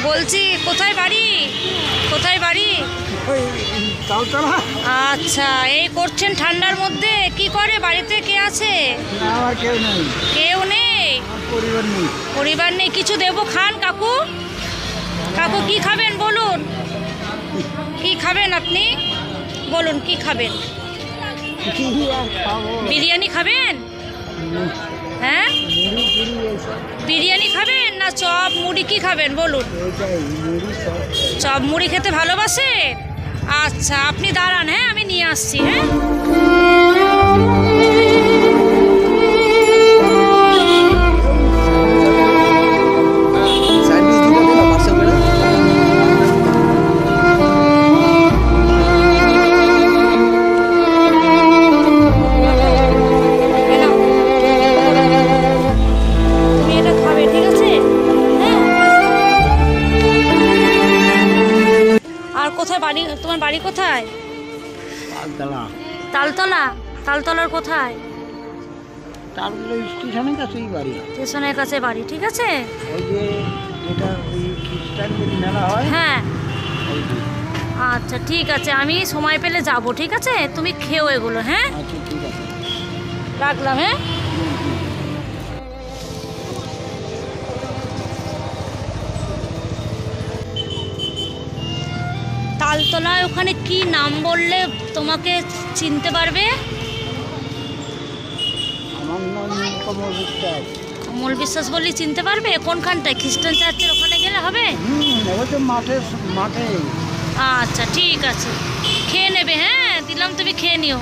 বলছি কোথায় বাড়ি? কোথায় বাড়ি? তালতলা। আচ্ছা, এই করছেন ঠান্ডার মধ্যে? কি করে বাড়িতে কে আছে? না, আমার কেউ নেই। কেউ নেই? আমার পরিবার নেই। পরিবার নেই? কিছু দেবো, খান কাকু। কাকু কি খাবেন বলুন? কি খাবেন আপনি বলুন, কি খাবেন? কি আর খাবো? বিরিয়ানি খাবেন? হ্যাঁ, মুড়ি টুড়ি এইসব। বিরিয়ানি খাবেন না চপ মুড়ি, কি খাবেন বলুন? এইটাই মুড়ি সব। চপ মুড়ি খেতে ভালোবাসে? আচ্ছা, আপনি দাঁড়ান, হ্যাঁ আমি নিয়ে আসছি। হ্যাঁ, এ নাও। তুমি এটা খাবে, ঠিক আছে? হ্যাঁ। আর কোথায় বাড়ি? তোমার বাড়ি কোথায়? তালতলা। তালতলা? তালতলার কোথায়? তালতলা স্টেশনের কাছেই বাড়ি। স্টেশনের কাছে বাড়ি, ঠিক আছে? ওই যে যেটা ওই খ্রিস্টানদের মেলা হয়। হ্যাঁ, ওই যে। আচ্ছা ঠিক আছে, আমি সময় পেলে যাব, ঠিক আছে? তুমি খেও এগুলো, হ্যাঁ? আচ্ছা, ঠিক আছে। রাখলাম, হ্যাঁ। তালতলায় ওখানে কি নাম বললে তোমাকে চিনতে পারবে? আমার নাম কমল বিশ্বাস। কমল বিশ্বাস বললেই চিনতে পারবে? কোনখানটায়? খ্রিস্টান চার্চের ওখানে গেলে হবে? ওই তো মাঠে মাঠে। আচ্ছা ঠিক আছে, খেয়ে নেবে, হ্যাঁ দিলাম, তুমি খেয়ে নিও।